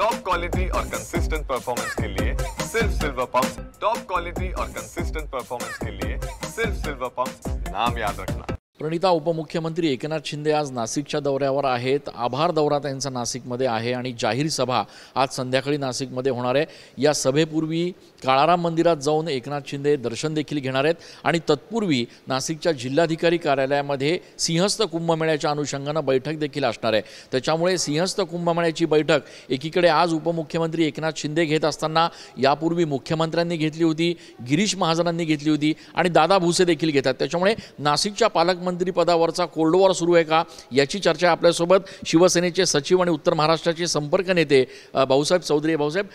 Top quality और consistent performance के लिए सिर्फ सिल्वर पंप्स। टॉप क्वालिटी और कंसिस्टेंट परफॉर्मेंस के लिए सिर्फ सिल्वर पंप्स, नाम याद रखना। प्रणिता उपमुख्यमंत्री एकनाथ शिंदे आज नाशिकच्या दौऱ्यावर आहेत। आभार दौरा त्यांचा नाशिकमध्ये आहे आणि जाहीर सभा आज संध्याकाळी नाशिकमध्ये होणार आहे। या सभेपूर्वी काळाराम मंदिरात जाऊन एकनाथ शिंदे दर्शन देखील घेणार आहेत आणि तत्पूर्वी नाशिकच्या जिल्हाधिकारी कार्यालयामध्ये सिंहस्थ कुंभमेळ्याच्या अनुषंगाने बैठक देखील असणार आहे। त्याच्यामुळे सिंहस्थ कुंभमेळ्याची बैठक एकीकडे आज उपमुख्यमंत्री एकनाथ शिंदे घेत असताना यापूर्वी मुख्यमंत्र्यांनी घेतली होती, गिरीश महाजनांनी घेतली होती आणि दादा भुसे देखील घेतात। त्याच्यामुळे नाशिकच्या पालकमंत्री पदावरचा कोल्ड वॉर सुरू आहे का याची चर्चा आपल्यासोबत शिवसेनेचे सचिव आणि उत्तर महाराष्ट्राचे संपर्क नेते भाऊसाहेब चौधरी। भाऊसाहेब,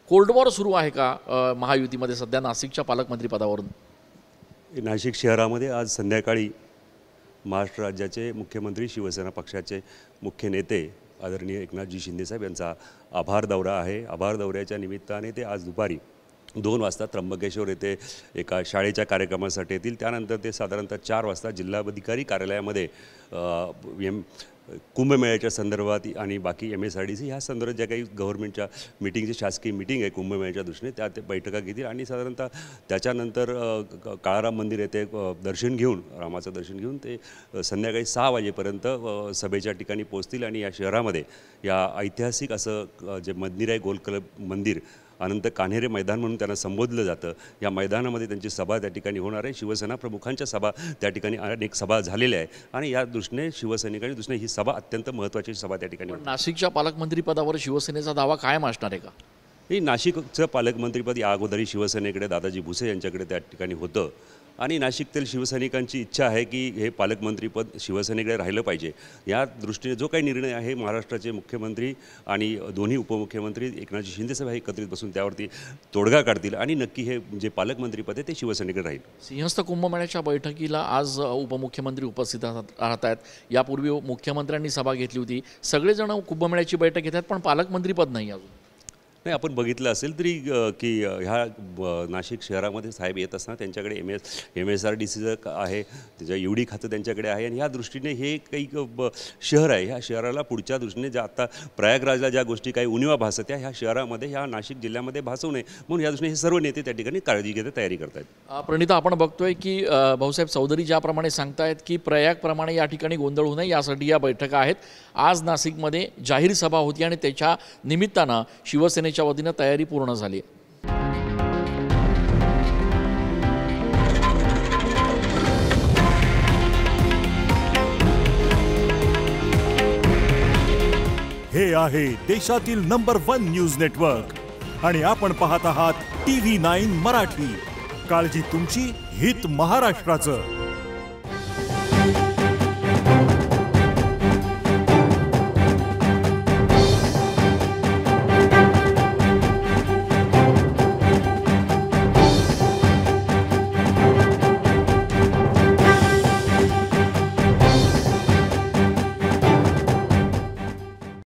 कोल्ड वॉर सुरू आहे का महायुतीमध्ये सध्या नाशिकच्या पालकमंत्री पदावरून? नाशिक शहरामध्ये आज संध्याकाळी महाराष्ट्र राज्याचे मुख्यमंत्री, शिवसेना पक्षाचे मुख्य नेते आदरणीय एकनाथजी शिंदे साहेब यांचा आभार दौरा आहे। आभार दौऱ्याच्या निमित्ताने ते आज दुपारी 2 वाजता त्र्यंबकेश्वर येथे एका शाळेच्या कार्यक्रमासाठी येतील। त्यानंतर ते साधारणतः 4 वाजता जिल्हाधिकारी कार्यालयामध्ये कुंभमेळ्याच्या संदर्भात आणि बाकी MSRDC ह्या संदर्भात ज्या काही गव्हर्नमेंटच्या मीटिंगची शासकीय मीटिंग आहे कुंभमेळ्याच्या दृष्टीने त्या ते बैठका घेतील आणि साधारणतः त्याच्यानंतर काळाराम मंदिर येथे दर्शन घेऊन, रामाचं दर्शन घेऊन ते संध्याकाळी 6 वाजेपर्यंत सभेच्या ठिकाणी पोहोचतील आणि या शहरामध्ये या ऐतिहासिक असं जे मंदिर आहे, गोल क्लब मंदिर, अनंत कान्हेरे मैदान म्हणून त्यांना संबोधलं जातं, या मैदानामध्ये त्यांची सभा त्या ठिकाणी होणार आहे। शिवसेना प्रमुखांच्या सभा त्या ठिकाणी अनेक सभा झालेल्या आहे आणि या दृष्टीने शिवसैनिकांच्या दृष्टीने ही सभा अत्यंत महत्त्वाची सभा त्या ठिकाणी होणार। नाशिकच्या पालकमंत्री पदावर शिवसेनेचा दावा कायम असणार आहे का? ही नाशिकचं पालकमंत्रीपद या अगोदरही शिवसेनेकडे दादाजी भुसे यांच्याकडे त्या ठिकाणी होतं आणि नाशिकतील शिवसैनिकांची इच्छा आहे की हे पालकमंत्रीपद शिवसेनेकडे राहिलं पाहिजे। या दृष्टीने जो काही निर्णय आहे महाराष्ट्राचे मुख्यमंत्री आणि दोन्ही उपमुख्यमंत्री एकनाथजी शिंदे साहेब एकत्रित बसून त्यावरती तोडगा काढतील आणि नक्की हे जे पालकमंत्रीपद आहे ते शिवसेनेकडे राहील। सिंहस्थ कुंभमेळ्याच्या बैठकीला आज उपमुख्यमंत्री उपस्थित राहत आहेत। यापूर्वी मुख्यमंत्र्यांनी सभा घेतली होती, सगळेजण कुंभमेळ्याची बैठक घेतात पण पालकमंत्रीपद नाही अजून। नाही, आपण बघितलं असेल तरी की ह्या नाशिक शहरामध्ये साहेब येत असताना त्यांच्याकडे MSRDCचं आहे, त्याच्या UD खातं त्यांच्याकडे आहे आणि ह्या दृष्टीने हे काही शहर आहे, ह्या शहराला पुढच्या दृष्टीने ज्या आता प्रयागराजला ज्या गोष्टी काही उणिवा भासत ह्या शहरामध्ये, ह्या नाशिक जिल्ह्यामध्ये भासवू नये म्हणून या दृष्टीने हे सर्व नेते त्या ठिकाणी काळजी घेत तयारी करत आहेत। प्रणिता, आपण बघतोय की भाऊसाहेब चौधरी ज्याप्रमाणे सांगतायत की प्रयागप्रमाणे या ठिकाणी गोंधळ होऊ नये यासाठी या बैठका आहेत। आज नाशिकमध्ये जाहीर सभा होती आणि त्याच्या निमित्तानं शिवसेने वतीने तयारी पूर्ण झाली। हे आहे देशातील नंबर 1 न्यूज नेटवर्क आणि आपण पाहत आहात TV9 मराठी। काळजी तुमची, हित महाराष्ट्राचं।